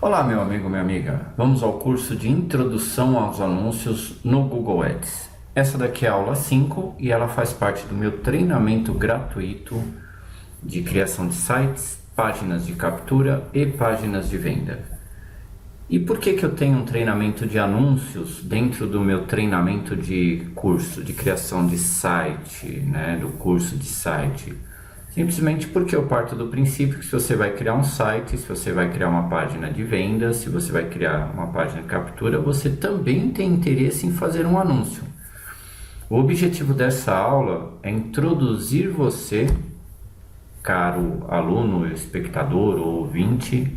Olá, meu amigo, minha amiga. Vamos ao curso de Introdução aos Anúncios no Google Ads. Essa daqui é a aula 5 e ela faz parte do meu treinamento gratuito de criação de sites, páginas de captura e páginas de venda. E por que eu tenho um treinamento de anúncios dentro do meu treinamento de curso de criação de site, do curso de site? Simplesmente porque eu parto do princípio que se você vai criar um site, se você vai criar uma página de venda, se você vai criar uma página de captura, você também tem interesse em fazer um anúncio. O objetivo dessa aula é introduzir você, caro aluno, espectador ou ouvinte,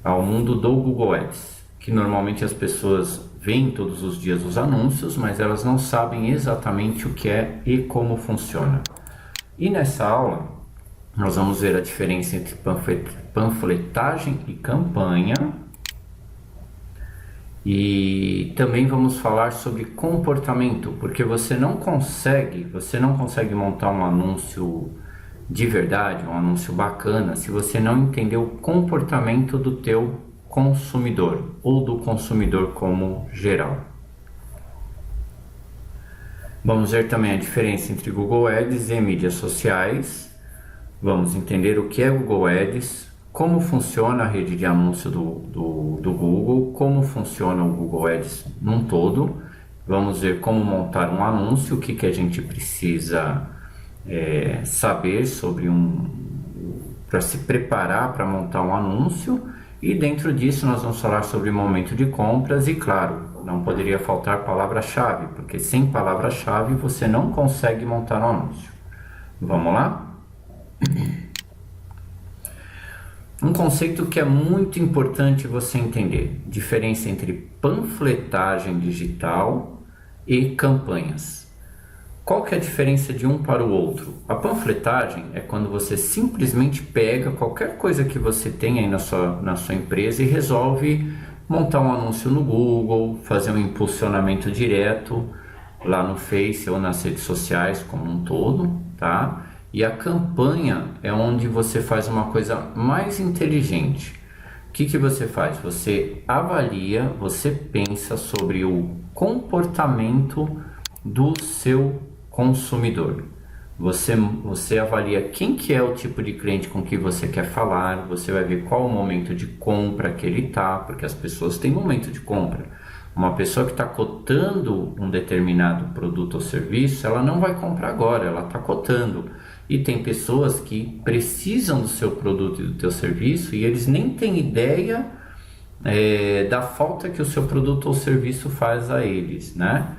ao mundo do Google Ads, que normalmente as pessoas veem todos os dias os anúncios, mas elas não sabem exatamente o que é e como funciona. E nessa aula, nós vamos ver a diferença entre panfletagem e campanha. E também vamos falar sobre comportamento, porque você não consegue montar um anúncio de verdade, um anúncio bacana, se você não entender o comportamento do teu consumidor, ou do consumidor como geral. Vamos ver também a diferença entre Google Ads e mídias sociais. Vamos entender o que é Google Ads, como funciona a rede de anúncio do Google, como funciona o Google Ads num todo. Vamos ver como montar um anúncio, o que a gente precisa saber para se preparar para montar um anúncio. E dentro disso nós vamos falar sobre momento de compras e, claro, não poderia faltar palavra-chave, porque sem palavra-chave você não consegue montar um anúncio. Vamos lá? Um conceito que é muito importante você entender: diferença entre panfletagem digital e campanhas. Qual que é a diferença de um para o outro? A panfletagem é quando você simplesmente pega qualquer coisa que você tem aí na sua empresa e resolve montar um anúncio no Google, fazer um impulsionamento direto lá no Face ou nas redes sociais como um todo, tá? E a campanha é onde você faz uma coisa mais inteligente. O que você faz? Você avalia, você pensa sobre o comportamento do seu consumidor. Você avalia quem que é o tipo de cliente com que você quer falar, você vai ver qual o momento de compra que ele está, porque as pessoas têm momento de compra. Uma pessoa que está cotando um determinado produto ou serviço, ela não vai comprar agora, ela está cotando. E tem pessoas que precisam do seu produto e do teu serviço e eles nem têm ideia da falta que o seu produto ou serviço faz a eles, né?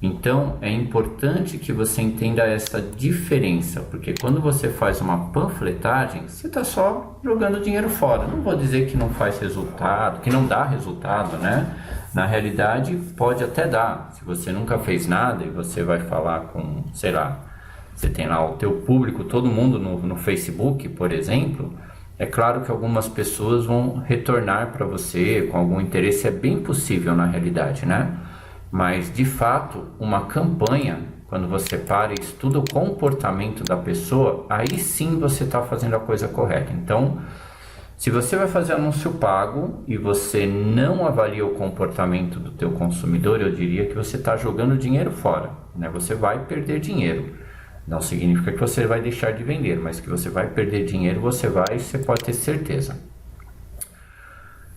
Então é importante que você entenda essa diferença, porque quando você faz uma panfletagem, você está só jogando dinheiro fora. Não vou dizer que não faz resultado, que não dá resultado, né? Na realidade pode até dar. Se você nunca fez nada e você vai falar com, sei lá, você tem lá o teu público, todo mundo no Facebook, por exemplo, é claro que algumas pessoas vão retornar para você com algum interesse, é bem possível na realidade, né? Mas, de fato, uma campanha, quando você para e estuda o comportamento da pessoa, aí sim você está fazendo a coisa correta. Então, se você vai fazer anúncio pago e você não avalia o comportamento do teu consumidor, eu diria que você está jogando dinheiro fora, né? Você vai perder dinheiro. Não significa que você vai deixar de vender, mas que você vai perder dinheiro, você pode ter certeza.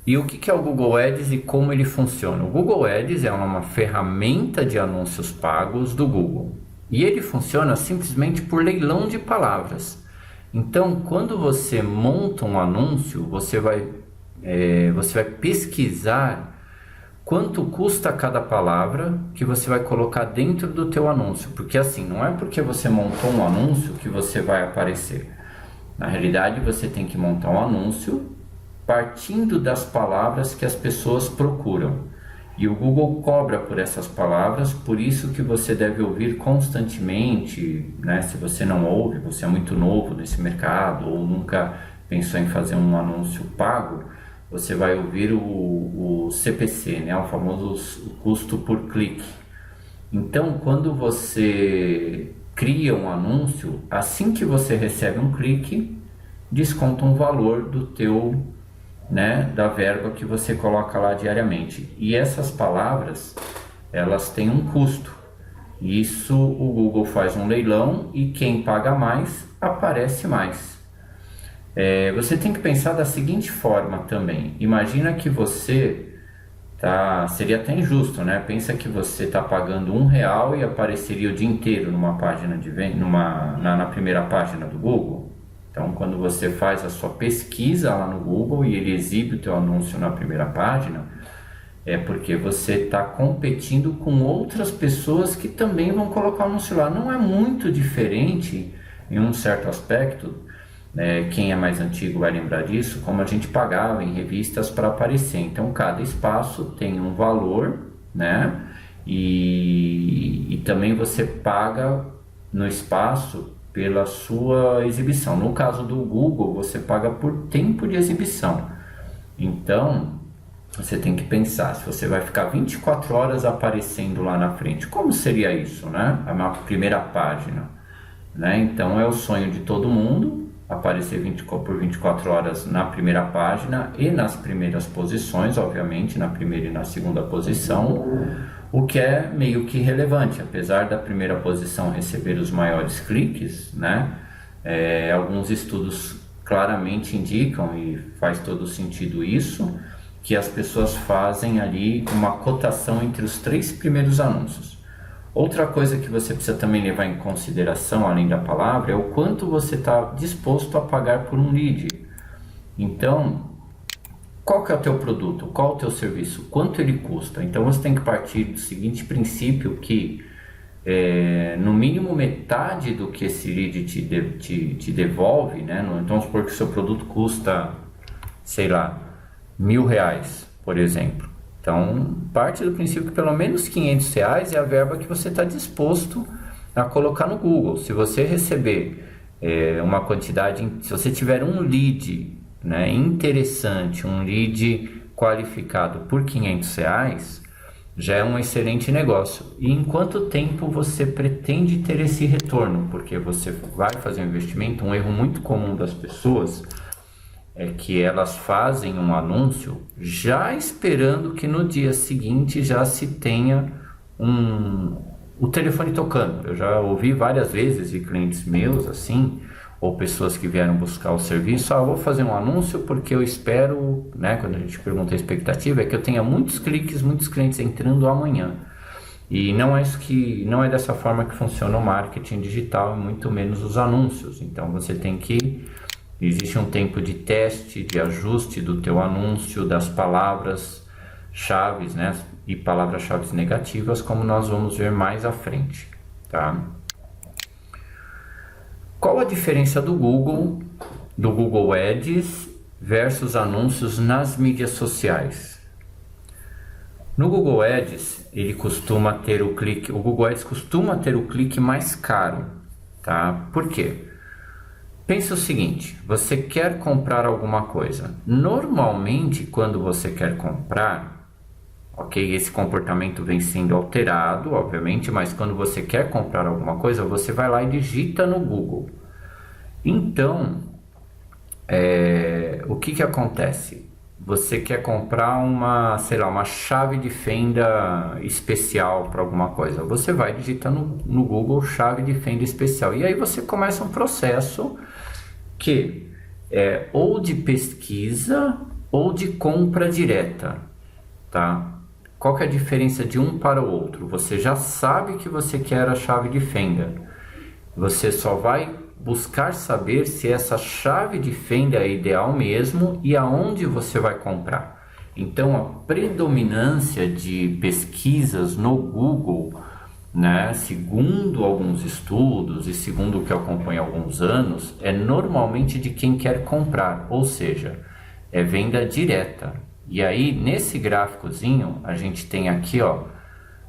E o que é o Google Ads e como ele funciona? O Google Ads é uma ferramenta de anúncios pagos do Google. E ele funciona simplesmente por leilão de palavras. Então, quando você monta um anúncio, você vai pesquisar quanto custa cada palavra que você vai colocar dentro do teu anúncio. Porque assim, não é porque você montou um anúncio que você vai aparecer. Na realidade, você tem que montar um anúncio partindo das palavras que as pessoas procuram. E o Google cobra por essas palavras, por isso que você deve ouvir constantemente, né? Se você não ouve, você é muito novo nesse mercado ou nunca pensou em fazer um anúncio pago, você vai ouvir o CPC, né? O famoso custo por clique. Então, quando você cria um anúncio, assim que você recebe um clique, desconta um valor do teu né, da verba que você coloca lá diariamente. E essas palavras, elas têm um custo. Isso o Google faz um leilão e quem paga mais, aparece mais. Você tem que pensar da seguinte forma também. Imagina que você seria até injusto, né? Pensa que você está pagando R$ 1 e apareceria o dia inteiro numa página de venda, na primeira página do Google. Então, quando você faz a sua pesquisa lá no Google e ele exibe o teu anúncio na primeira página, é porque você está competindo com outras pessoas que também vão colocar o anúncio lá. Não é muito diferente em um certo aspecto, quem é mais antigo vai lembrar disso, como a gente pagava em revistas para aparecer. Então, cada espaço tem um valor, né? E também você paga no espaço pela sua exibição. No caso do Google, você paga por tempo de exibição. Então, você tem que pensar, se você vai ficar 24 horas aparecendo lá na frente, como seria isso, né? A primeira página, né? Então, é o sonho de todo mundo, aparecer por 24 horas na primeira página e nas primeiras posições, obviamente, na primeira e na segunda posição, o que é meio que relevante, apesar da primeira posição receber os maiores cliques, né? Alguns estudos claramente indicam, e faz todo sentido isso, que as pessoas fazem ali uma cotação entre os 3 primeiros anúncios. Outra coisa que você precisa também levar em consideração, além da palavra, é o quanto você está disposto a pagar por um lead. Então, qual que é o teu produto? Qual é o teu serviço? Quanto ele custa? Então, você tem que partir do seguinte princípio, que no mínimo metade do que esse lead te devolve, né? Então, vamos supor que o seu produto custa, sei lá, R$ 1.000, por exemplo. Então, parte do princípio que pelo menos R$ 500 é a verba que você está disposto a colocar no Google. Se você receber uma quantidade, se você tiver um lead, né, interessante, um lead qualificado por R$ 500, já é um excelente negócio. E em quanto tempo você pretende ter esse retorno? Porque você vai fazer um investimento, um erro muito comum das pessoas é que elas fazem um anúncio já esperando que no dia seguinte já se tenha o telefone tocando. Eu já ouvi várias vezes de clientes meus assim, ou pessoas que vieram buscar o serviço, vou fazer um anúncio porque eu espero, né, quando a gente pergunta a expectativa, é que eu tenha muitos cliques, muitos clientes entrando amanhã. E não é dessa forma que funciona o marketing digital, e muito menos os anúncios. Então você tem que existe um tempo de teste, de ajuste do teu anúncio, das palavras-chave, né? E palavras-chave negativas, como nós vamos ver mais à frente, tá? Qual a diferença do Google Ads versus anúncios nas mídias sociais? No Google Ads, o Google Ads costuma ter o clique mais caro, tá? Por quê? Pensa o seguinte, você quer comprar alguma coisa. Normalmente, quando você quer comprar, ok, esse comportamento vem sendo alterado, obviamente, mas quando você quer comprar alguma coisa, você vai lá e digita no Google. Então, o que acontece? Você quer comprar uma chave de fenda especial para alguma coisa. Você vai digitar no Google chave de fenda especial. E aí você começa um processo que é ou de pesquisa ou de compra direta, tá? Qual que é a diferença de um para o outro? Você já sabe que você quer a chave de fenda. Você só vai buscar saber se essa chave de fenda é ideal mesmo e aonde você vai comprar. Então, a predominância de pesquisas no Google, né, segundo alguns estudos e segundo o que eu acompanho há alguns anos, é normalmente de quem quer comprar, ou seja, é venda direta. E aí, nesse gráficozinho, a gente tem aqui,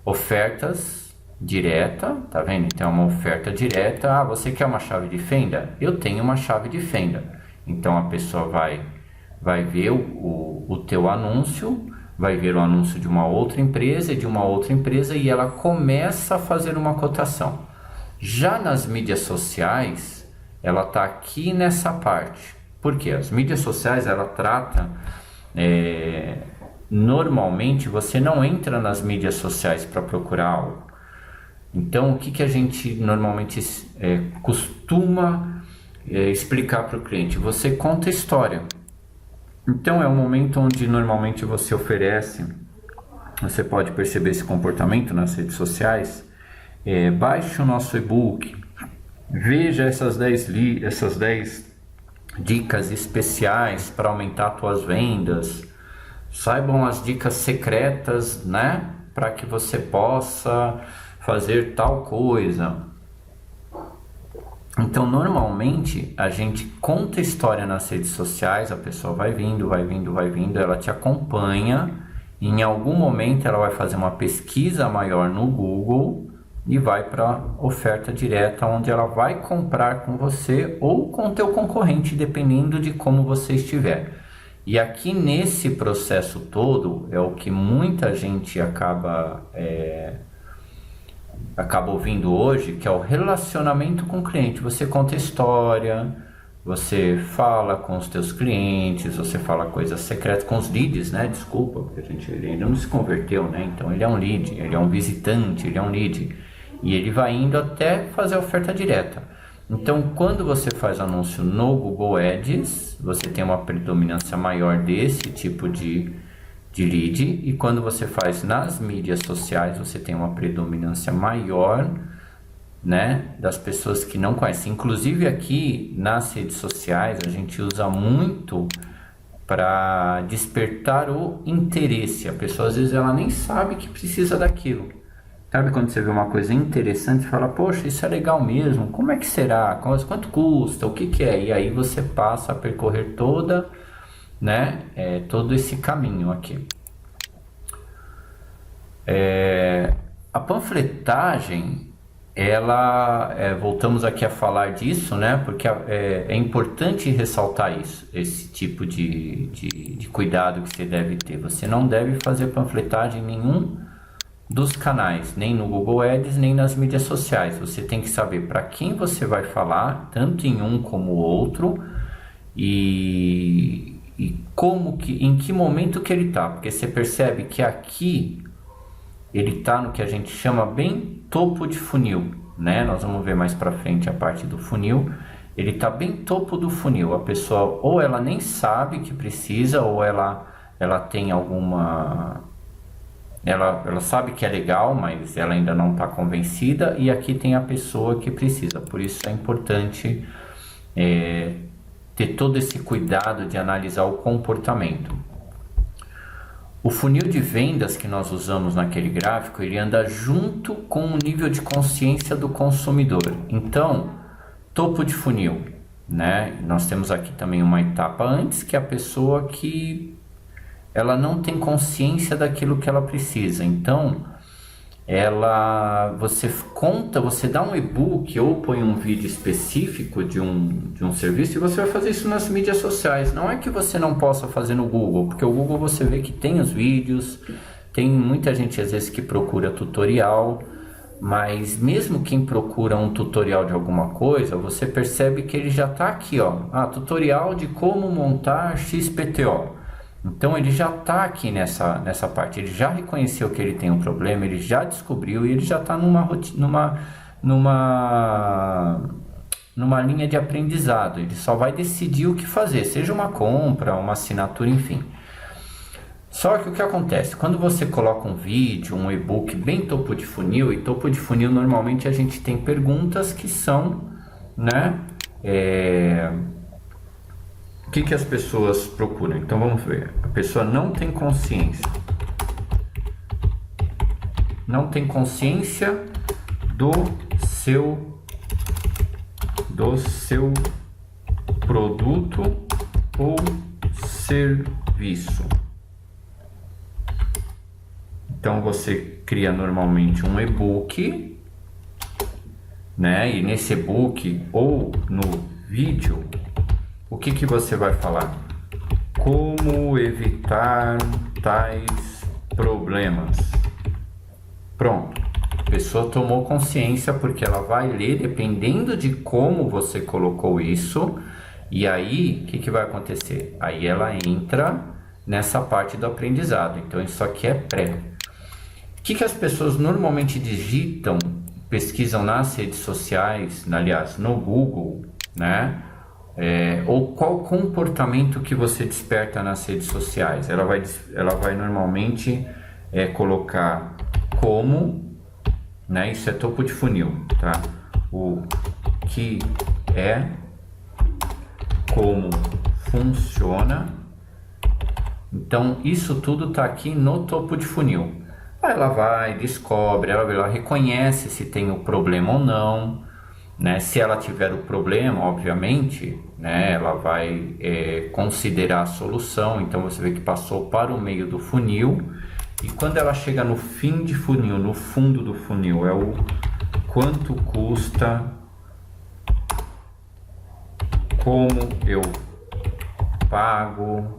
ofertas direta, tá vendo? Então, uma oferta direta. Você quer uma chave de fenda? Eu tenho uma chave de fenda. Então, a pessoa vai ver o teu anúncio, vai ver o anúncio de uma outra empresa e ela começa a fazer uma cotação. Já nas mídias sociais, ela está aqui nessa parte. Por quê? As mídias sociais, ela trata Normalmente você não entra nas mídias sociais para procurar algo. Então, o que a gente normalmente costuma explicar para o cliente? Você conta história. Então, é um momento onde normalmente você oferece, você pode perceber esse comportamento nas redes sociais. Baixe o nosso e-book, veja essas 10 dicas especiais para aumentar suas vendas, saibam as dicas secretas, né, para que você possa fazer tal coisa. Então, normalmente a gente conta história nas redes sociais, a pessoa vai vindo, ela te acompanha, e em algum momento ela vai fazer uma pesquisa maior no Google e vai para oferta direta, onde ela vai comprar com você ou com teu concorrente, dependendo de como você estiver. E aqui nesse processo todo é o que muita gente acaba ouvindo hoje, que é o relacionamento com o cliente. Você conta história, você fala com os teus clientes, você fala coisas secretas com os leads, né? Desculpa, porque ele ainda não se converteu, né? Então ele é um lead, ele é um visitante, ele é um lead. E ele vai indo até fazer a oferta direta. Então, quando você faz anúncio no Google Ads, você tem uma predominância maior desse tipo de lead, e quando você faz nas mídias sociais, você tem uma predominância maior, né, das pessoas que não conhecem. Inclusive aqui nas redes sociais, a gente usa muito para despertar o interesse. A pessoa às vezes ela nem sabe que precisa daquilo. Sabe quando você vê uma coisa interessante e fala, poxa, isso é legal mesmo, como é que será? Quanto custa? O que é? E aí você passa a percorrer todo esse caminho aqui. A panfletagem, voltamos aqui a falar disso, né? Porque é importante ressaltar esse tipo de cuidado que você deve ter. Você não deve fazer panfletagem em nenhum dos canais, nem no Google Ads, nem nas mídias sociais. Você tem que saber para quem você vai falar, tanto em um como o outro, e em que momento que ele está, porque você percebe que aqui ele está no que a gente chama bem topo de funil, né? Nós vamos ver mais para frente a parte do funil. Ele está bem topo do funil. A pessoa ou ela nem sabe que precisa, ou ela tem alguma... Ela sabe que é legal, mas ela ainda não está convencida, e aqui tem a pessoa que precisa. Por isso é importante ter todo esse cuidado de analisar o comportamento. O funil de vendas que nós usamos naquele gráfico, ele anda junto com o nível de consciência do consumidor. Então, topo de funil, né? Nós temos aqui também uma etapa antes, que é a pessoa que ela não tem consciência daquilo que ela precisa. Então, você dá um e-book ou põe um vídeo específico de um serviço, e você vai fazer isso nas mídias sociais. Não é que você não possa fazer no Google, porque o Google você vê que tem os vídeos, tem muita gente às vezes que procura tutorial, mas mesmo quem procura um tutorial de alguma coisa, você percebe que ele já está aqui, ó, tutorial de como montar XPTO. Então ele já está aqui nessa parte, ele já reconheceu que ele tem um problema, ele já descobriu, e ele já está numa linha de aprendizado. Ele só vai decidir o que fazer, seja uma compra, uma assinatura, enfim. Só que o que acontece? Quando você coloca um vídeo, um e-book bem topo de funil, e topo de funil normalmente a gente tem perguntas que são, né? O que as pessoas procuram? Então vamos ver. A pessoa não tem consciência. Não tem consciência do seu produto ou serviço. Então você cria normalmente um e-book, né? E nesse e-book ou no vídeo, o que você vai falar? Como evitar tais problemas. Pronto. A pessoa tomou consciência, porque ela vai ler dependendo de como você colocou isso. E aí, o que vai acontecer? Aí ela entra nessa parte do aprendizado. Então isso aqui é pré. O que as pessoas normalmente digitam, pesquisam nas redes sociais, aliás, no Google, né? Ou qual comportamento que você desperta nas redes sociais? Ela vai normalmente colocar como, né? Isso é topo de funil, tá? O que é, como funciona. Então isso tudo está aqui no topo de funil. Aí ela vai, descobre, ela reconhece se tem o problema ou não, né? Se ela tiver o problema, obviamente, né, ela vai considerar a solução. Então você vê que passou para o meio do funil, e quando ela chega no fim de funil, no fundo do funil, é o quanto custa, como eu pago.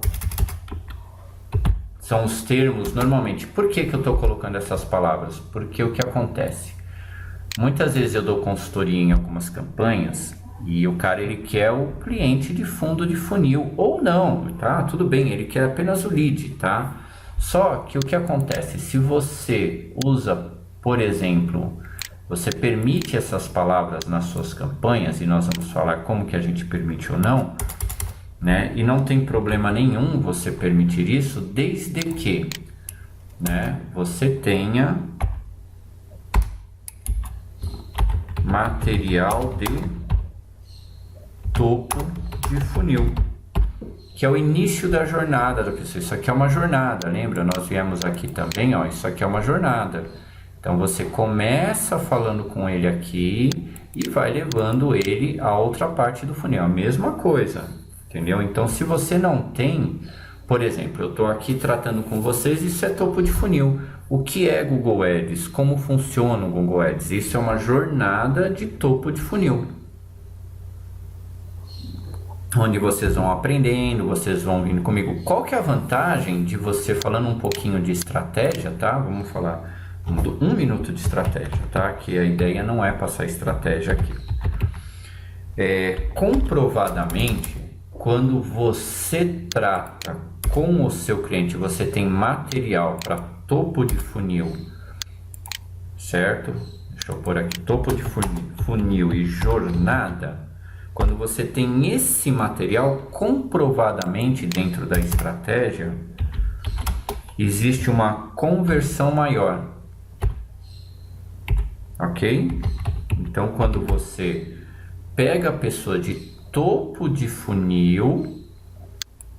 São os termos normalmente. Por que eu estou colocando essas palavras? Porque o que acontece? Muitas vezes eu dou consultoria em algumas campanhas e o cara ele quer o cliente de fundo de funil ou não, tá? Tudo bem, ele quer apenas o lead, tá? Só que o que acontece? Se você usa, por exemplo, você permite essas palavras nas suas campanhas, e nós vamos falar como que a gente permite ou não, né? E não tem problema nenhum você permitir isso, desde que, né, você tenha material de topo de funil, que é o início da jornada da pessoa. Isso aqui é uma jornada, lembra? Nós viemos aqui também, ó, isso aqui é uma jornada. Então você começa falando com ele aqui e vai levando ele a outra parte do funil, a mesma coisa. Entendeu? Então, se você não tem, por exemplo, eu estou aqui tratando com vocês, isso é topo de funil. O que é Google Ads? Como funciona o Google Ads? Isso é uma jornada de topo de funil, onde vocês vão aprendendo, vocês vão vindo comigo. Qual que é a vantagem de você, falando um pouquinho de estratégia, tá? Vamos falar um minuto de estratégia, tá? Que a ideia não é passar estratégia aqui. Comprovadamente, quando você trata com o seu cliente, você tem material para topo de funil, certo? Deixa eu pôr aqui, topo de funil e jornada. Quando você tem esse material, comprovadamente dentro da estratégia, existe uma conversão maior, ok? Então, quando você pega a pessoa de topo de funil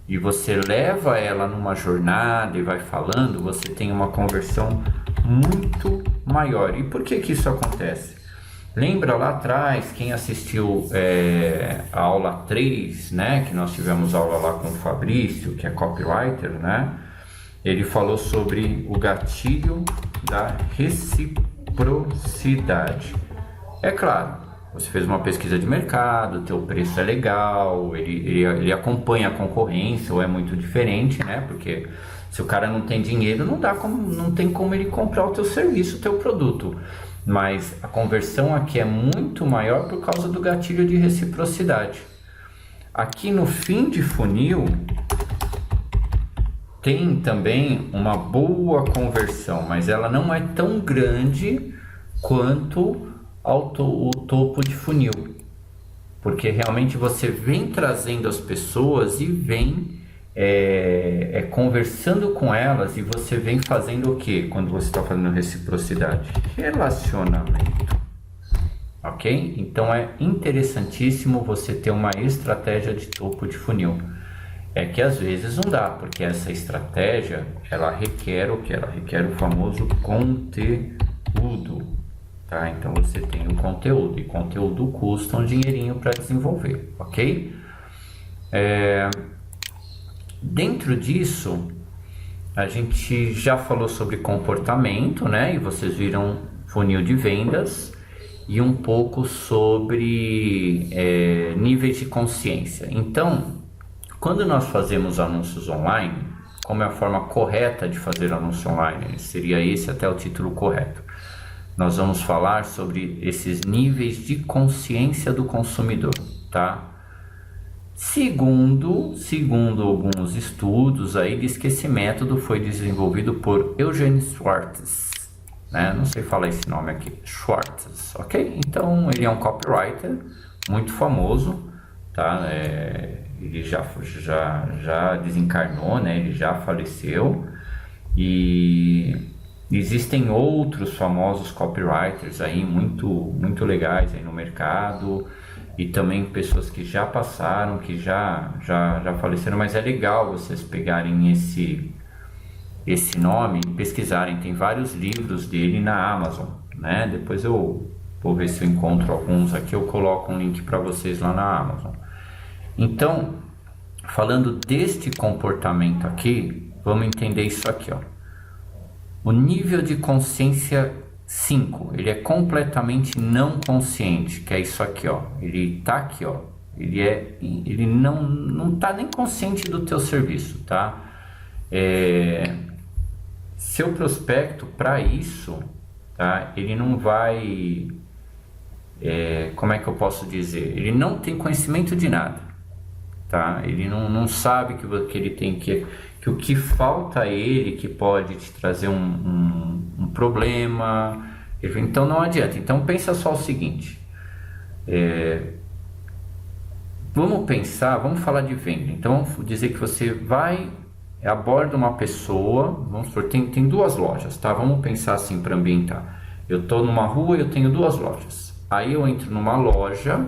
e você leva ela numa jornada e vai falando, você tem uma conversão muito maior. E por que isso acontece? Lembra lá atrás, quem assistiu a aula 3, né, que nós tivemos aula lá com o Fabrício, que é copywriter, né? Ele falou sobre o gatilho da reciprocidade. É claro, você fez uma pesquisa de mercado, teu preço é legal, ele acompanha a concorrência ou é muito diferente, né? Porque se o cara não tem dinheiro, não tem como ele comprar o teu serviço, o teu produto. Mas a conversão aqui é muito maior por causa do gatilho de reciprocidade. Aqui no fim de funil tem também uma boa conversão, mas ela não é tão grande quanto o topo de funil, porque realmente você vem trazendo as pessoas e vem conversando com elas, e você vem fazendo o que quando você está fazendo reciprocidade? Relacionamento, ok? Então é interessantíssimo você ter uma estratégia de topo de funil. É que às vezes não dá, porque essa estratégia ela requer o que? Ela requer o famoso conteúdo. Tá? Então você tem o conteúdo, e conteúdo custa um dinheirinho para desenvolver, ok? Dentro disso, a gente já falou sobre comportamento, né? E vocês viram funil de vendas, e um pouco sobre níveis de consciência. Então, quando nós fazemos anúncios online, como é a forma correta de fazer anúncio online? Seria esse até o título correto. Nós vamos falar sobre esses níveis de consciência do consumidor, tá? Segundo alguns estudos aí, diz que esse método foi desenvolvido por Eugene Schwartz, né? Não sei falar esse nome aqui, Schwartz, ok? Então ele é um copywriter muito famoso, tá? Ele já desencarnou, né? Ele já faleceu, e existem outros famosos copywriters aí muito legais aí no mercado, e também pessoas que já passaram, que já faleceram, mas é legal vocês pegarem esse nome e pesquisarem. Tem vários livros dele na Amazon, né? Depois eu vou ver se eu encontro alguns aqui, eu coloco um link para vocês lá na Amazon. Então, falando deste comportamento aqui, vamos entender isso aqui, ó. O nível de consciência 5, ele é completamente não consciente, que é isso aqui, ó. Ele tá aqui, ó. Ele não tá nem consciente do teu serviço, tá? Seu prospecto, para isso, tá? Ele não vai, como é que eu posso dizer? Ele não tem conhecimento de nada, tá? Ele não sabe que ele tem que o que falta a ele, que pode te trazer um problema. Então não adianta. Então pensa só o seguinte, vamos falar de venda. Então vamos dizer que você vai, aborda uma pessoa, vamos supor, tem duas lojas, tá? Vamos pensar assim para ambientar. Eu estou numa rua e eu tenho duas lojas. Aí eu entro numa loja,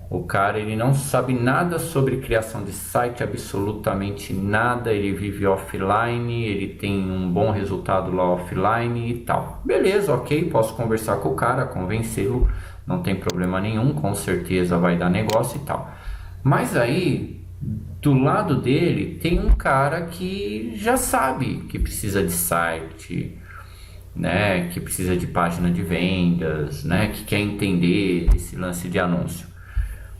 o cara, ele não sabe nada sobre criação de site, absolutamente nada, ele vive offline, ele tem um bom resultado lá offline e tal. Beleza, ok, posso conversar com o cara, convencê-lo, não tem problema nenhum, com certeza vai dar negócio e tal. Mas aí, do lado dele, tem um cara que já sabe que precisa de site, né, que precisa de página de vendas, né, que quer entender esse lance de anúncio.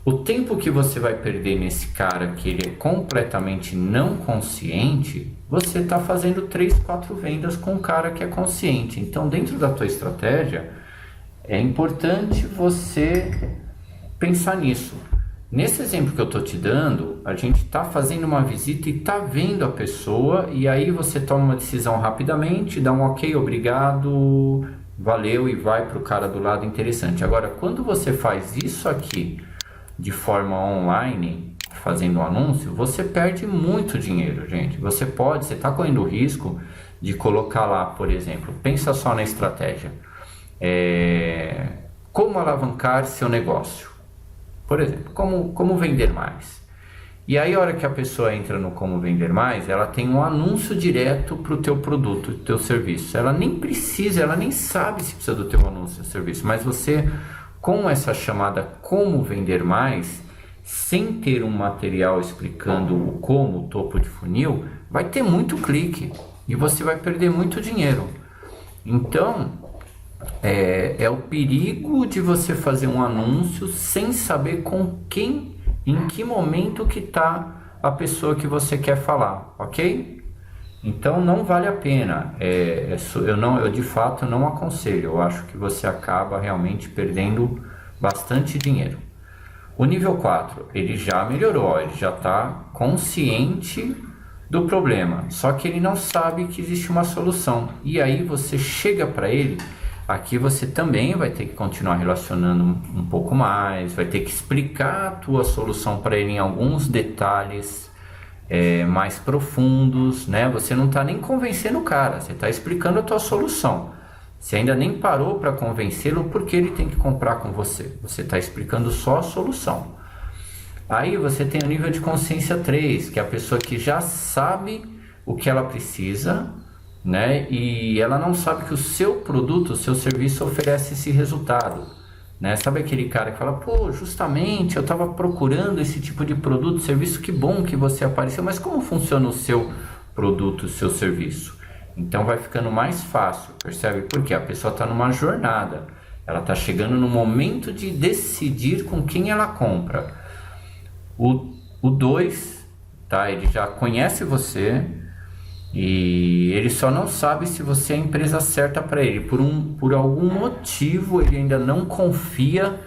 O tempo que você vai perder nesse cara que ele é completamente não consciente, você está fazendo 3, 4 vendas com um cara que é consciente. Então, dentro da tua estratégia, é importante você pensar nisso. Nesse exemplo que eu estou te dando, a gente está fazendo uma visita e está vendo a pessoa, e aí você toma uma decisão rapidamente, dá um ok, obrigado, valeu, e vai para o cara do lado interessante. Agora, quando você faz isso aqui de forma online, fazendo um anúncio, você perde muito dinheiro, gente. Você está correndo o risco de colocar lá, por exemplo, pensa só na estratégia, como alavancar seu negócio, por exemplo, como vender mais. E aí, a hora que a pessoa entra no como vender mais, ela tem um anúncio direto para o teu produto, o teu serviço. Ela nem precisa, ela nem sabe se precisa do teu anúncio ou serviço, mas você, com essa chamada como vender mais, sem ter um material explicando o como, o topo de funil, vai ter muito clique e você vai perder muito dinheiro. Então, é o perigo de você fazer um anúncio sem saber com quem, em que momento que está a pessoa que você quer falar, ok? Então não vale a pena, eu de fato não aconselho, eu acho que você acaba realmente perdendo bastante dinheiro. O nível 4, ele já melhorou, ele já está consciente do problema, só que ele não sabe que existe uma solução, e aí você chega para ele, aqui você também vai ter que continuar relacionando um pouco mais, vai ter que explicar a tua solução para ele em alguns detalhes mais profundos, né? Você não está nem convencendo o cara, você está explicando a tua solução. Você ainda nem parou para convencê-lo porque ele tem que comprar com você. Você está explicando só a solução. Aí você tem o nível de consciência 3, que é a pessoa que já sabe o que ela precisa, né? E ela não sabe que o seu produto, o seu serviço oferece esse resultado, né? Sabe aquele cara que fala, pô, justamente eu estava procurando esse tipo de produto, serviço, que bom que você apareceu, mas como funciona o seu produto, o seu serviço? Então vai ficando mais fácil, percebe? Porque a pessoa está numa jornada, ela está chegando no momento de decidir com quem ela compra. O 2, tá? Ele já conhece você e ele só não sabe se você é a empresa certa para ele. Por algum motivo ele ainda não confia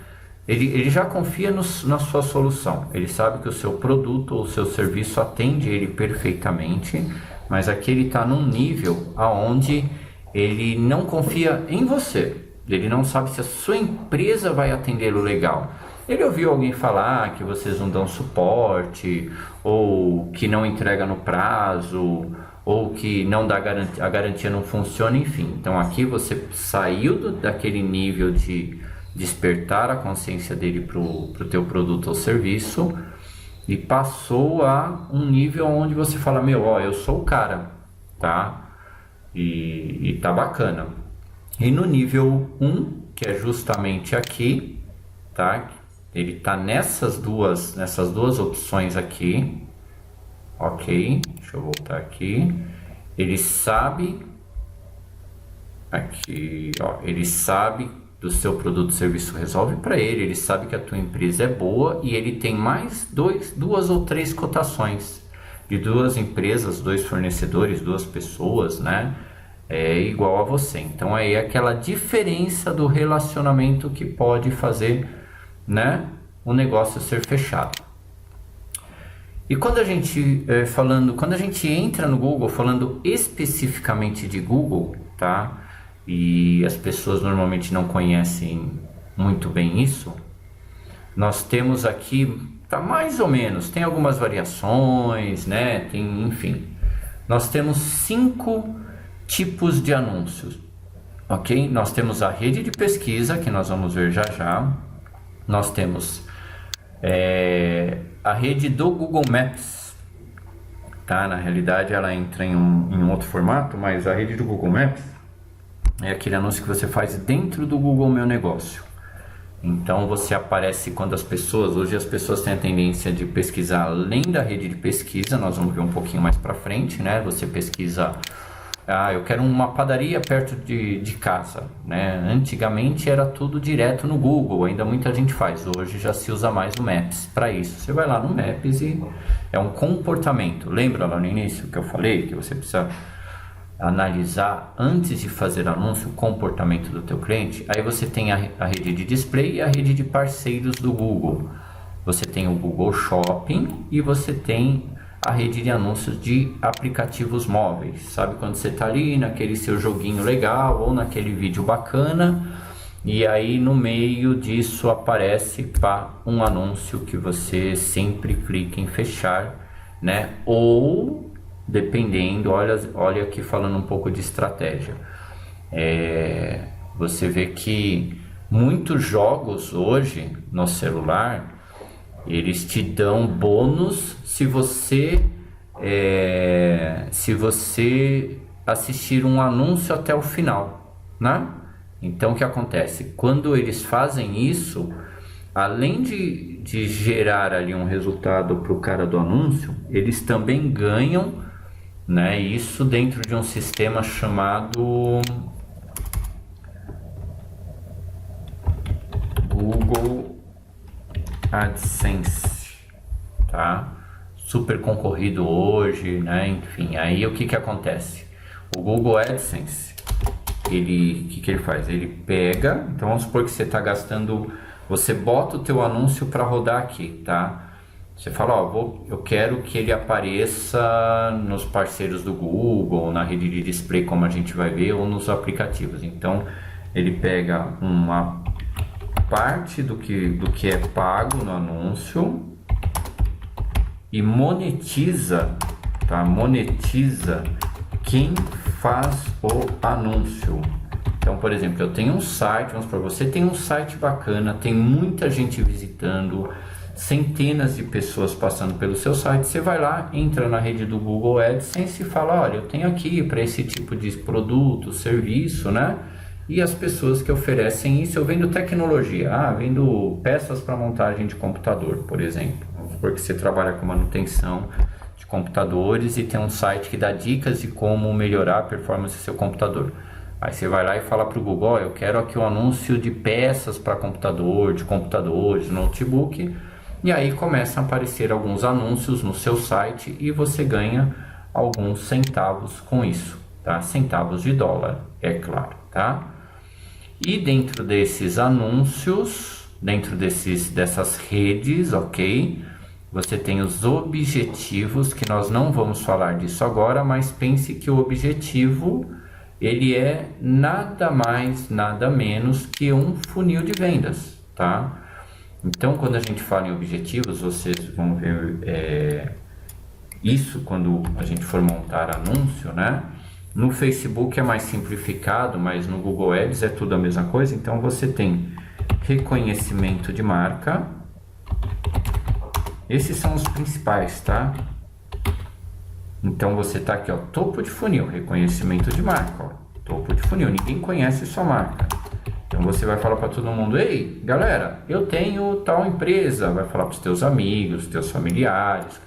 Ele já confia na sua solução, ele sabe que o seu produto ou o seu serviço atende ele perfeitamente, mas aqui ele está num nível aonde ele não confia em você, ele não sabe se a sua empresa vai atendê-lo legal. Ele ouviu alguém falar que vocês não dão suporte, ou que não entrega no prazo, ou que não dá garantia, a garantia não funciona, enfim. Então aqui você saiu daquele nível de despertar a consciência dele para o teu produto ou serviço e passou a um nível onde você fala, meu, ó, eu sou o cara, tá? E tá bacana. E no nível 1, que é justamente aqui, tá? Ele tá nessas duas opções aqui, ok? Deixa eu voltar aqui. Ele sabe, aqui, ó, ele sabe do seu produto ou serviço, resolve para ele sabe que a tua empresa é boa e ele tem mais duas ou três cotações de duas empresas, dois fornecedores, duas pessoas, né? É igual a você. Então aí é aquela diferença do relacionamento que pode fazer, né, o negócio ser fechado. E quando a gente quando a gente entra no Google, falando especificamente de Google, tá? E as pessoas normalmente não conhecem muito bem isso, nós temos aqui, tá mais ou menos, tem algumas variações, né? Tem, enfim, nós temos 5 tipos de anúncios, ok? Nós temos a rede de pesquisa, que nós vamos ver já já. Nós temos a rede do Google Maps, tá? Na realidade ela entra em um outro formato, mas a rede do Google Maps é aquele anúncio que você faz dentro do Google Meu Negócio. Então você aparece quando hoje as pessoas têm a tendência de pesquisar além da rede de pesquisa, nós vamos ver um pouquinho mais para frente, né? Você pesquisa, eu quero uma padaria perto de casa, né? Antigamente era tudo direto no Google, ainda muita gente faz, hoje já se usa mais o Maps para isso. Você vai lá no Maps e é um comportamento. Lembra lá no início que eu falei que você precisa analisar antes de fazer anúncio o comportamento do teu cliente? Aí você tem a rede de display e a rede de parceiros do Google. Você tem o Google Shopping e você tem a rede de anúncios de aplicativos móveis. Sabe quando você está ali naquele seu joguinho legal ou naquele vídeo bacana e aí no meio disso aparece um anúncio que você sempre clica em fechar, né? Ou dependendo, olha aqui falando um pouco de estratégia, você vê que muitos jogos hoje no celular, eles te dão bônus se você assistir um anúncio até o final, né? Então o que acontece? Quando eles fazem isso, além de gerar ali um resultado para o cara do anúncio, eles também ganham, né, isso dentro de um sistema chamado Google AdSense, tá? Super concorrido hoje, né? Enfim, aí o que acontece? O Google AdSense, o que ele faz? Ele pega, então vamos supor que você está gastando, você bota o teu anúncio para rodar aqui, tá? Você fala, eu quero que ele apareça nos parceiros do Google, na rede de display, como a gente vai ver, ou nos aplicativos. Então, ele pega uma parte do que é pago no anúncio e monetiza, tá? Monetiza quem faz o anúncio. Então, por exemplo, eu tenho um site, vamos para você tem um site bacana, tem muita gente visitando, centenas de pessoas passando pelo seu site. Você vai lá, entra na rede do Google AdSense e fala, olha, eu tenho aqui para esse tipo de produto, serviço, né? E as pessoas que oferecem isso, eu vendo tecnologia, vendo peças para montagem de computador, por exemplo. Vamos supor que você trabalha com manutenção de computadores e tem um site que dá dicas de como melhorar a performance do seu computador. Aí você vai lá e fala para o Google, eu quero aqui um anúncio de peças para computador, de computadores, de notebook. E aí começam a aparecer alguns anúncios no seu site e você ganha alguns centavos com isso, tá? Centavos de dólar, é claro, tá? E dentro desses anúncios, dentro dessas redes, ok? Você tem os objetivos, que nós não vamos falar disso agora, mas pense que o objetivo, ele é nada mais, nada menos que um funil de vendas, tá? Então, quando a gente fala em objetivos, vocês vão ver isso quando a gente for montar anúncio, né? No Facebook é mais simplificado, mas no Google Ads é tudo a mesma coisa. Então, você tem reconhecimento de marca. Esses são os principais, tá? Então, você tá aqui, ó, topo de funil, reconhecimento de marca, ó, topo de funil. Ninguém conhece sua marca. Então você vai falar para todo mundo: ei, galera, eu tenho tal empresa. Vai falar para os teus amigos, teus familiares.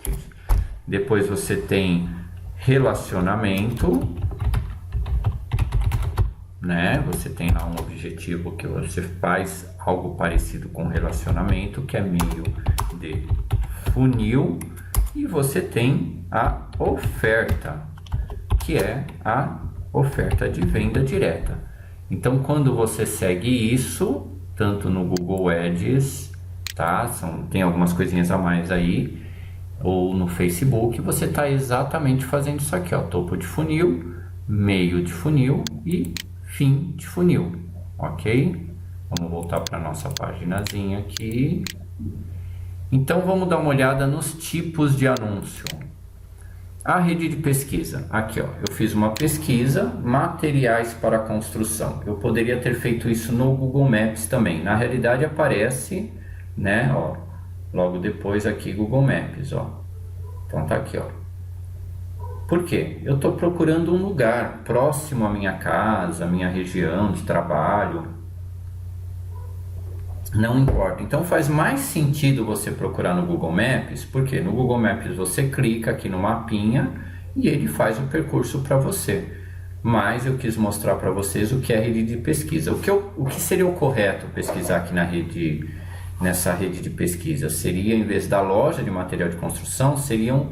Depois você tem relacionamento, né? Você tem lá um objetivo que você faz algo parecido com relacionamento, que é meio de funil. E você tem a oferta, que é a oferta de venda direta. Então, quando você segue isso, tanto no Google Ads, tá? Tem algumas coisinhas a mais aí, ou no Facebook, você está exatamente fazendo isso aqui, ó, topo de funil, meio de funil e fim de funil, ok? Vamos voltar para nossa paginazinha aqui. Então, vamos dar uma olhada nos tipos de anúncio. A rede de pesquisa, aqui ó, eu fiz uma pesquisa, materiais para construção. Eu poderia ter feito isso no Google Maps também. Na realidade aparece, né, ó, logo depois aqui Google Maps, ó. Então tá aqui, ó. Por quê? Eu estou procurando um lugar próximo à minha casa, à minha região de trabalho. Não importa. Então faz mais sentido você procurar no Google Maps, porque no Google Maps você clica aqui no mapinha e ele faz o percurso para você. Mas eu quis mostrar para vocês o que é a rede de pesquisa. O que seria o correto pesquisar aqui nessa rede de pesquisa? Seria, em vez da loja de material de construção, seriam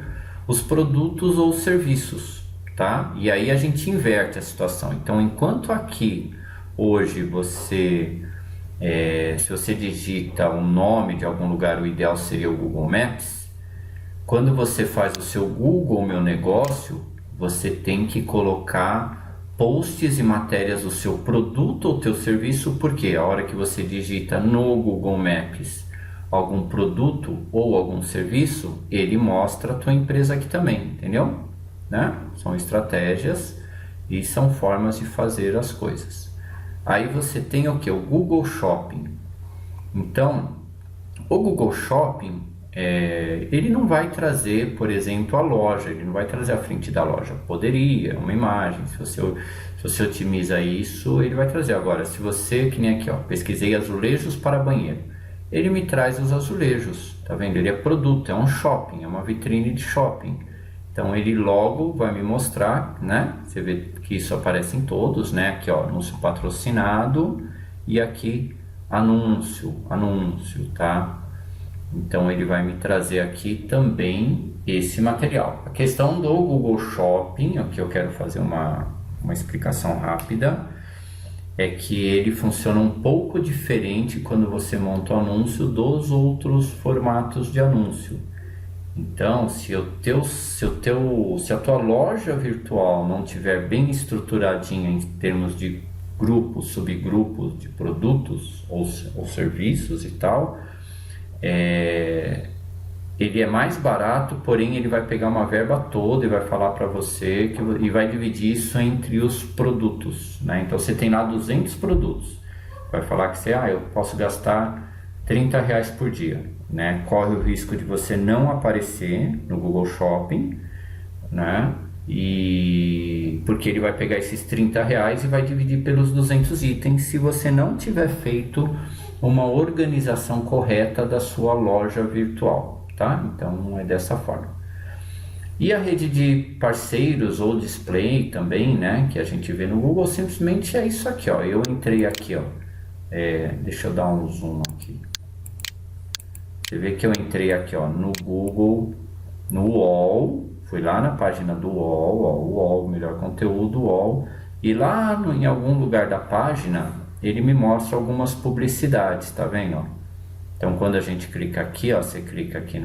os produtos ou serviços, tá? E aí a gente inverte a situação. Então, enquanto aqui hoje se você digita o nome de algum lugar, o ideal seria o Google Maps. Quando você faz o seu Google Meu Negócio, você tem que colocar posts e matérias do seu produto ou teu serviço, porque a hora que você digita no Google Maps algum produto ou algum serviço, ele mostra a tua empresa aqui também, entendeu? Né? São estratégias e são formas de fazer as coisas. Aí você tem o que? O Google Shopping. Então, o Google Shopping, ele não vai trazer, por exemplo, a loja, ele não vai trazer a frente da loja. Poderia, uma imagem, se você otimiza isso, ele vai trazer. Agora, se você, que nem aqui, ó, pesquisei azulejos para banheiro, ele me traz os azulejos, tá vendo? Ele é produto, é um shopping, é uma vitrine de shopping. Então ele logo vai me mostrar, né? Você vê que isso aparece em todos, né? Aqui ó, anúncio patrocinado e aqui anúncio, tá? Então ele vai me trazer aqui também esse material. A questão do Google Shopping, aqui eu quero fazer uma explicação rápida, é que ele funciona um pouco diferente quando você monta o anúncio dos outros formatos de anúncio. Então, se a tua loja virtual não tiver bem estruturadinha em termos de grupos, subgrupos de produtos ou serviços e tal, ele é mais barato, porém ele vai pegar uma verba toda e vai falar para você e vai dividir isso entre os produtos, né? Então você tem lá 200 produtos, vai falar que eu posso gastar R$30 por dia, né? Corre o risco de você não aparecer no Google Shopping, né? E porque ele vai pegar esses R$30 e vai dividir pelos 200 itens se você não tiver feito uma organização correta da sua loja virtual, tá? Então é dessa forma. E a rede de parceiros ou display também, né? Que a gente vê no Google, simplesmente é isso aqui, ó. Eu entrei aqui, ó. Deixa eu dar um zoom aqui. Você vê que eu entrei aqui, ó, no Google, no UOL, fui lá na página do UOL, ó, UOL, melhor conteúdo, UOL, e lá em algum lugar da página, ele me mostra algumas publicidades, tá vendo? Ó? Então, quando a gente clica aqui, ó, você clica aqui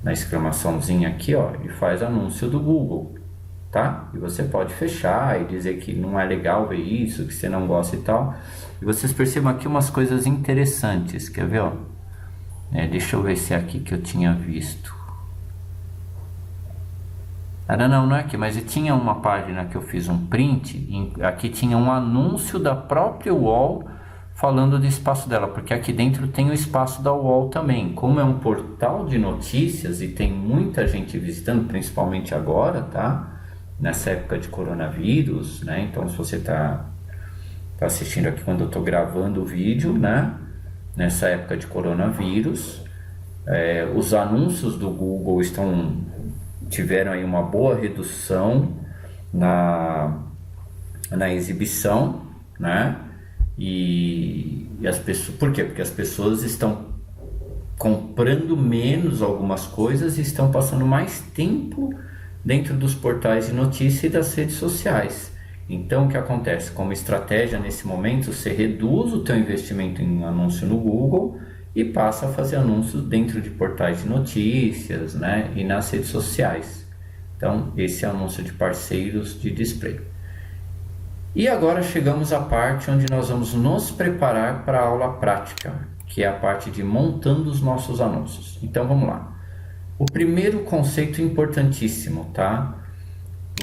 na exclamaçãozinha aqui, ó, e faz anúncio do Google, tá? E você pode fechar e dizer que não é legal ver isso, que você não gosta e tal. E vocês percebam aqui umas coisas interessantes, quer ver, ó? Deixa eu ver se é aqui que eu tinha visto. Não é aqui, mas tinha uma página que eu fiz um print, aqui tinha um anúncio da própria UOL falando do espaço dela, porque aqui dentro tem o espaço da UOL também. Como é um portal de notícias e tem muita gente visitando, principalmente agora, tá? Nessa época de coronavírus, né? Então, se você tá assistindo aqui quando eu tô gravando o vídeo, né? Nessa época de coronavírus, os anúncios do Google tiveram aí uma boa redução na exibição, né? E as pessoas, por quê? Porque as pessoas estão comprando menos algumas coisas e estão passando mais tempo dentro dos portais de notícia e das redes sociais. Então, o que acontece? Como estratégia nesse momento, você reduz o teu investimento em anúncio no Google e passa a fazer anúncios dentro de portais de notícias, né? E nas redes sociais. Então, esse é o anúncio de parceiros de display. E agora chegamos à parte onde nós vamos nos preparar para a aula prática, que é a parte de montando os nossos anúncios. Então vamos lá. O primeiro conceito importantíssimo, tá?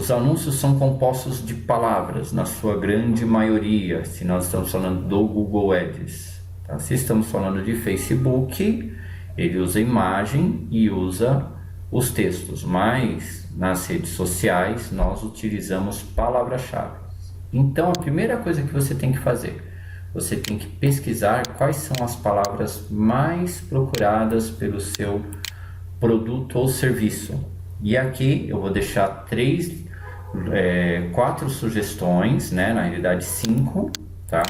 Os anúncios são compostos de palavras, na sua grande maioria, se nós estamos falando do Google Ads. Tá? Se estamos falando de Facebook, ele usa imagem e usa os textos, mas nas redes sociais nós utilizamos palavra-chave. Então, a primeira coisa que você tem que fazer, você tem que pesquisar quais são as palavras mais procuradas pelo seu produto ou serviço. E aqui eu vou deixar 4 sugestões, né? Na realidade 5, tá?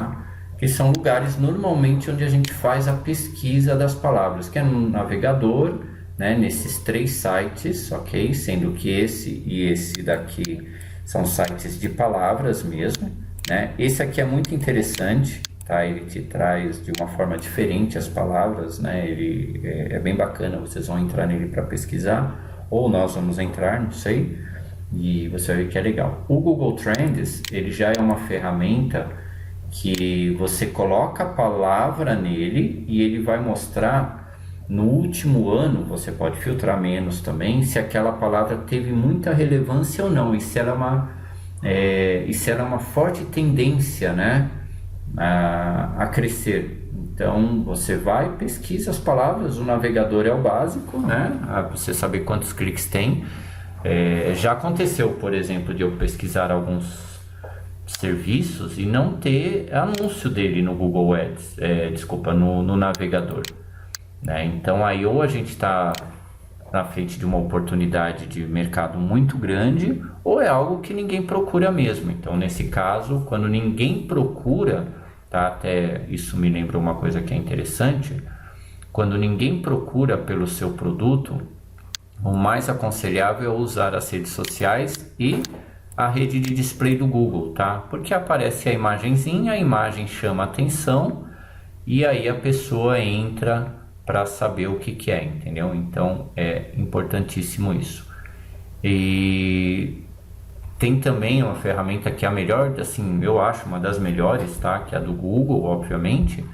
Que são lugares normalmente onde a gente faz a pesquisa das palavras, que é no navegador, né? Nesses 3 sites, ok? Sendo que esse e esse daqui são sites de palavras mesmo, né? Esse aqui é muito interessante, tá? Ele te traz de uma forma diferente as palavras, né? Ele é bem bacana, vocês vão entrar nele para pesquisar, ou nós vamos entrar, não sei, e você vai ver que é legal. O Google Trends, ele já é uma ferramenta que você coloca a palavra nele e ele vai mostrar no último ano, você pode filtrar menos também, se aquela palavra teve muita relevância ou não, e se ela é uma forte tendência, né, a crescer. Então você vai, pesquisa as palavras, o navegador é o básico, né, para você saber quantos cliques tem. Já aconteceu, por exemplo, de eu pesquisar alguns serviços e não ter anúncio dele no Google Ads, no navegador. Né? Então aí ou a gente está na frente de uma oportunidade de mercado muito grande, ou é algo que ninguém procura mesmo. Então nesse caso, quando ninguém procura, tá? Até isso me lembra uma coisa que é interessante, quando ninguém procura pelo seu produto, o mais aconselhável é usar as redes sociais e a rede de display do Google, tá? Porque aparece a imagenzinha, a imagem chama a atenção e aí a pessoa entra para saber o que é, entendeu? Então é importantíssimo isso. E tem também uma ferramenta que é a melhor, assim, eu acho uma das melhores, tá? Que é a do Google, obviamente.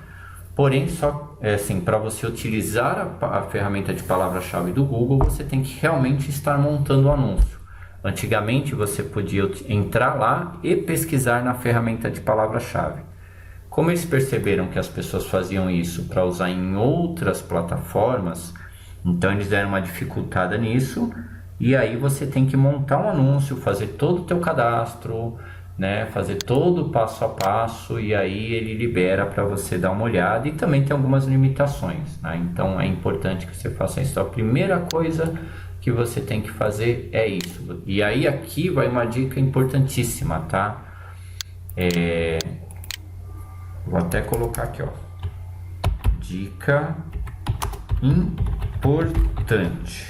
Porém, só assim, para você utilizar a ferramenta de palavra-chave do Google, você tem que realmente estar montando o anúncio. Antigamente você podia entrar lá e pesquisar na ferramenta de palavra-chave. Como eles perceberam que as pessoas faziam isso para usar em outras plataformas, então eles deram uma dificultada nisso, e aí você tem que montar um anúncio, fazer todo o teu cadastro, né, fazer todo o passo a passo, e aí ele libera para você dar uma olhada, e também tem algumas limitações, né? Então é importante que você faça isso. Então, a primeira coisa que você tem que fazer é isso. E aí aqui vai uma dica importantíssima, tá? Vou até colocar aqui, ó. Dica importante.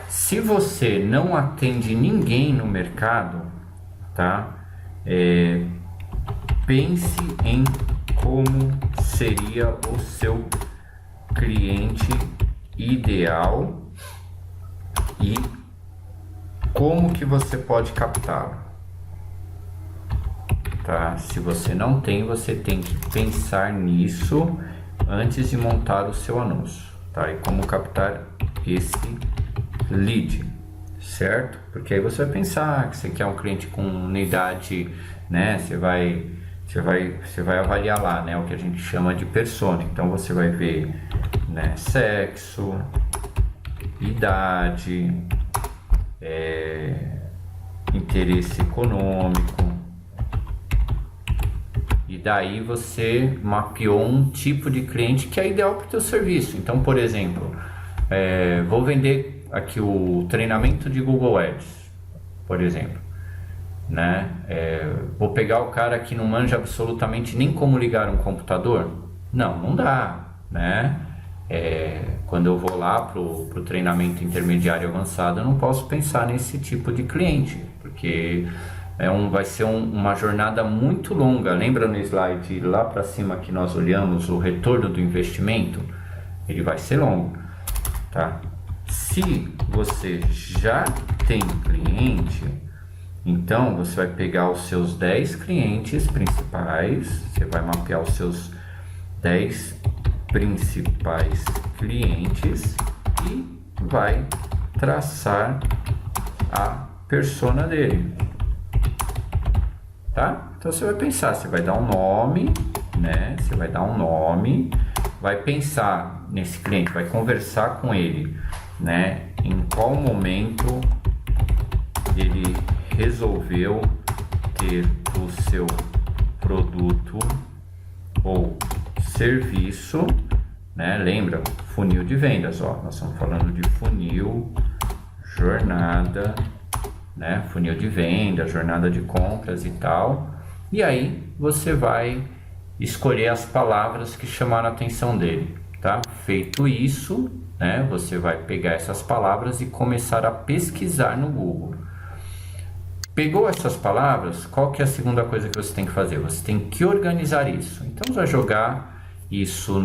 Se você não atende ninguém no mercado, tá? Pense em como seria o seu cliente ideal e como que você pode captá-lo, tá? Se você não tem, você tem que pensar nisso antes de montar o seu anúncio, tá? E como captar esse lead, certo? Porque aí você vai pensar que você quer um cliente com unidade, né? Você vai avaliar lá, né? O que a gente chama de persona. Então você vai ver, né? Sexo, idade, interesse econômico. E daí você mapeou um tipo de cliente que é ideal para o teu serviço. Então, por exemplo, vou vender aqui o treinamento de Google Ads, por exemplo, né? Vou pegar o cara que não manja absolutamente nem como ligar um computador? Não dá, né? Quando eu vou lá pro treinamento intermediário avançado, eu não posso pensar nesse tipo de cliente, porque vai ser uma jornada muito longa. Lembra no slide lá para cima que nós olhamos o retorno do investimento? Ele vai ser longo, tá? Se você já tem cliente, então você vai pegar os seus 10 clientes principais, você vai mapear os seus 10 principais clientes e vai traçar a persona dele, tá? Então você vai pensar, você vai dar um nome, né? Você vai dar um nome, vai pensar nesse cliente, vai conversar com ele, né? Em qual momento ele resolveu ter o seu produto ou serviço, né? Lembra, funil de vendas, ó, nós estamos falando de funil, jornada, né? Funil de venda, jornada de compras e tal. E aí você vai escolher as palavras que chamaram a atenção dele, tá? Feito isso, né? Você vai pegar essas palavras e começar a pesquisar no Google. Pegou essas palavras, qual que é a segunda coisa que você tem que fazer? Você tem que organizar isso. Então você vai jogar isso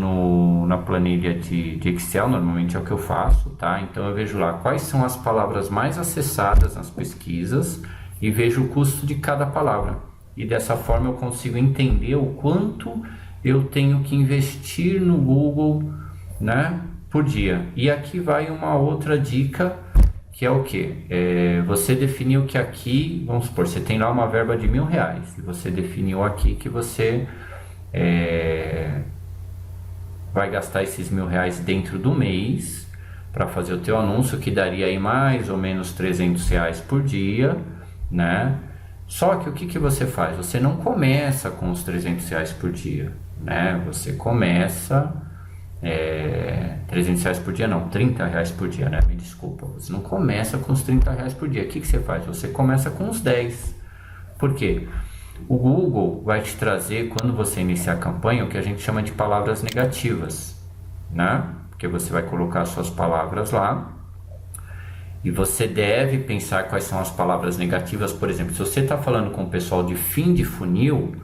na planilha de Excel, normalmente é o que eu faço, tá? Então eu vejo lá quais são as palavras mais acessadas nas pesquisas e vejo o custo de cada palavra. E dessa forma eu consigo entender o quanto eu tenho que investir no Google, né, por dia. E aqui vai uma outra dica, que é o que? Você definiu que aqui, vamos supor, você tem lá uma verba de R$1.000 e você definiu aqui que você vai gastar esses R$1.000 dentro do mês para fazer o teu anúncio, que daria aí mais ou menos R$300 por dia, né? Só que o que você faz? Você não começa com os R$300 por dia, né? Você começa... R$300 por dia não, R$30 por dia, né? Me desculpa, você não começa com os R$30 por dia. O que você faz? Você começa com os 10. Por quê? O Google vai te trazer, quando você iniciar a campanha, o que a gente chama de palavras negativas, né? Porque você vai colocar as suas palavras lá e você deve pensar quais são as palavras negativas. Por exemplo, se você está falando com o pessoal de fim de funil,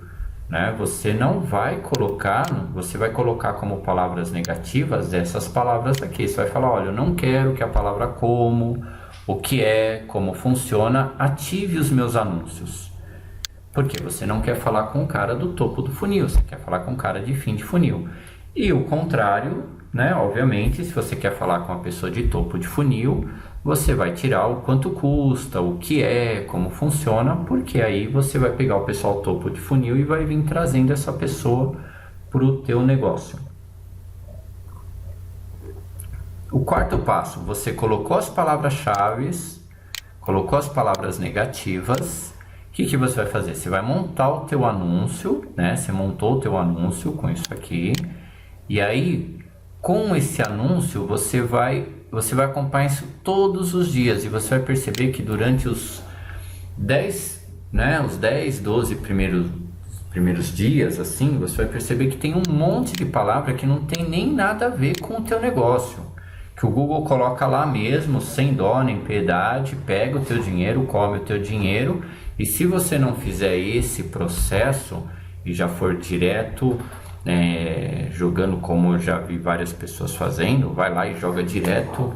né, você não vai colocar, você vai colocar como palavras negativas essas palavras aqui. Você vai falar, olha, eu não quero que a palavra como, o que é, como funciona, ative os meus anúncios. Porque você não quer falar com o cara do topo do funil, você quer falar com o cara de fim de funil. E o contrário, né, obviamente, se você quer falar com a pessoa de topo de funil, você vai tirar o quanto custa, o que é, como funciona, porque aí você vai pegar o pessoal topo de funil e vai vir trazendo essa pessoa para o teu negócio. O quarto passo, você colocou as palavras-chave, colocou as palavras negativas, o que você vai fazer? Você vai montar o teu anúncio, né? Você montou o teu anúncio com isso aqui, e aí, com esse anúncio, você vai acompanhar isso todos os dias e você vai perceber que durante os 10, né, os 10, 12 primeiros dias, assim, você vai perceber que tem um monte de palavra que não tem nem nada a ver com o teu negócio, que o Google coloca lá mesmo, sem dó nem piedade, pega o teu dinheiro, come o teu dinheiro, e se você não fizer esse processo e já for direto jogando como eu já vi várias pessoas fazendo, vai lá e joga direto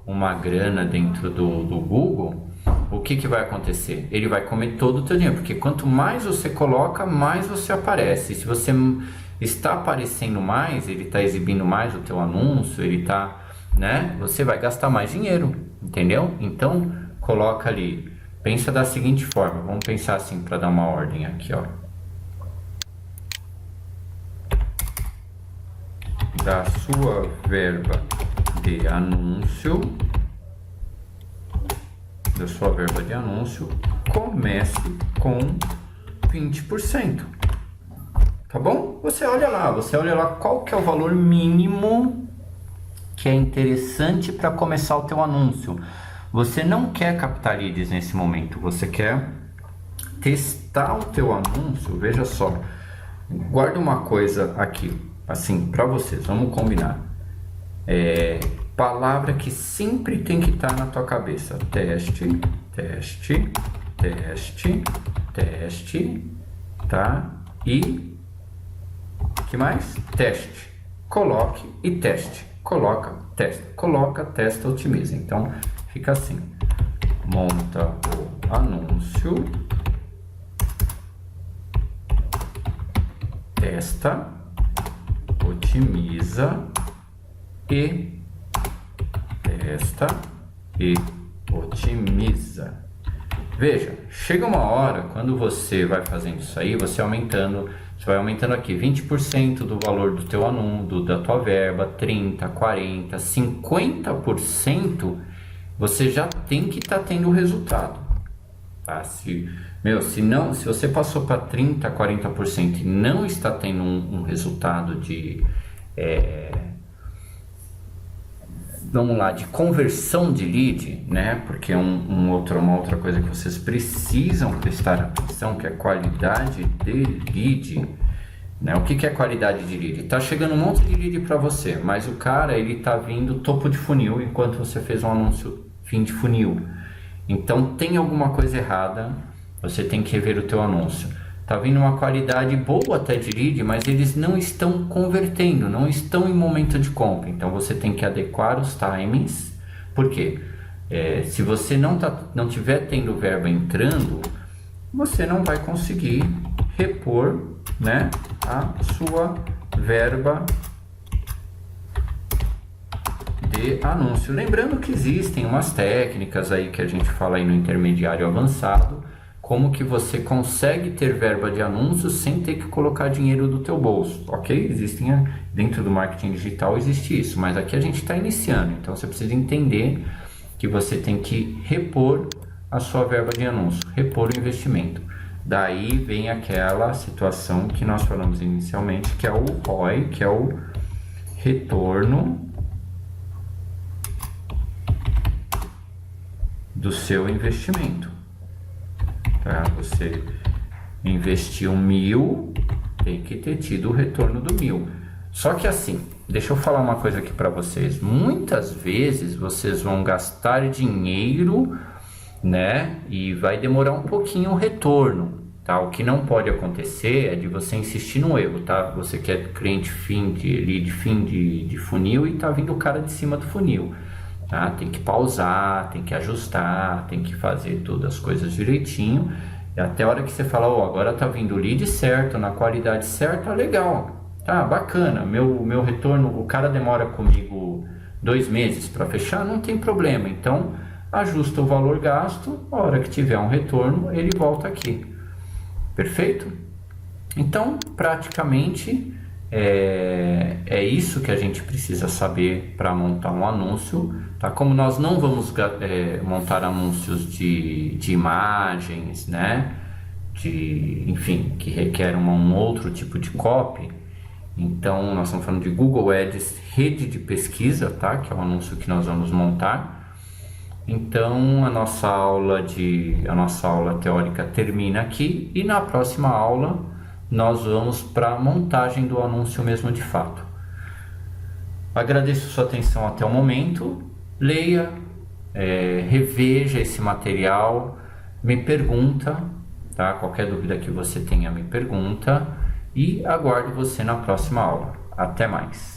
uma grana dentro do Google, o que vai acontecer? Ele vai comer todo o teu dinheiro, porque quanto mais você coloca, mais você aparece. Se você está aparecendo mais, ele está exibindo mais o teu anúncio, ele está, né? Você vai gastar mais dinheiro, entendeu? Então, coloca ali. Pensa da seguinte forma, vamos pensar assim para dar uma ordem aqui, ó. Da sua verba de anúncio, comece com 20%. Tá bom? Você olha lá qual que é o valor mínimo que é interessante para começar o teu anúncio. Você não quer captar leads nesse momento, você quer testar o teu anúncio. Veja só, guarda uma coisa aqui, assim, para vocês, vamos combinar. Palavra que sempre tem que estar na tua cabeça: teste, teste, teste, teste, tá? E que mais? Teste. Coloque e teste. Coloca, testa. Coloca, testa, otimiza. Então fica assim: monta o anúncio, testa, otimiza e testa e otimiza. Veja, chega uma hora, quando você vai fazendo isso aí, você vai aumentando aqui 20% do valor do teu anúncio, da tua verba, 30%, 40%, 50%, você já tem que estar tendo o resultado. Tá? Se você passou para 30%, 40% e não está tendo um resultado de de conversão de lead, né? Porque uma outra coisa que vocês precisam prestar atenção, que é a qualidade de lead, né? O que é qualidade de lead? Tá chegando um monte de lead para você, mas o cara, ele tá vindo topo de funil enquanto você fez um anúncio fim de funil. Então tem alguma coisa errada, você tem que rever o teu anúncio. Tá vindo uma qualidade boa até de lead, mas eles não estão convertendo, não estão em momento de compra. Então você tem que adequar os timings. Por quê? Se você não tiver tendo verba entrando, você não vai conseguir repor, né, a sua verba de anúncio. Lembrando que existem umas técnicas aí que a gente fala aí no intermediário avançado, como que você consegue ter verba de anúncios sem ter que colocar dinheiro do teu bolso, ok? Dentro do marketing digital existe isso, mas aqui a gente está iniciando, então você precisa entender que você tem que repor a sua verba de anúncio, repor o investimento. Daí vem aquela situação que nós falamos inicialmente, que é o ROI, que é o retorno do seu investimento. Você investiu 1.000, tem que ter tido o retorno do 1.000. Só que assim, deixa eu falar uma coisa aqui para vocês. Muitas vezes vocês vão gastar dinheiro, né? E vai demorar um pouquinho o retorno, tá? O que não pode acontecer é de você insistir no erro, tá? Você quer cliente lead fim de funil e tá vindo o cara de cima do funil. Tá? Tem que pausar, tem que ajustar, tem que fazer todas as coisas direitinho. E até a hora que você fala, agora tá vindo o lead certo, na qualidade certa, legal, tá, bacana. Meu retorno, o cara demora comigo 2 meses para fechar, não tem problema. Então, ajusta o valor gasto, a hora que tiver um retorno, ele volta aqui. Perfeito? Então, praticamente, é isso que a gente precisa saber para montar um anúncio, tá? Como nós não vamos montar anúncios de imagens, né? Enfim, que requer um outro tipo de copy. Então nós estamos falando de Google Ads, rede de pesquisa, tá? Que é o anúncio que nós vamos montar. Então a nossa aula teórica termina aqui e na próxima aula nós vamos para a montagem do anúncio mesmo de fato. Agradeço sua atenção até o momento. Leia, reveja esse material, me pergunta, tá? Qualquer dúvida que você tenha, me pergunta. e aguardo você na próxima aula. Até mais!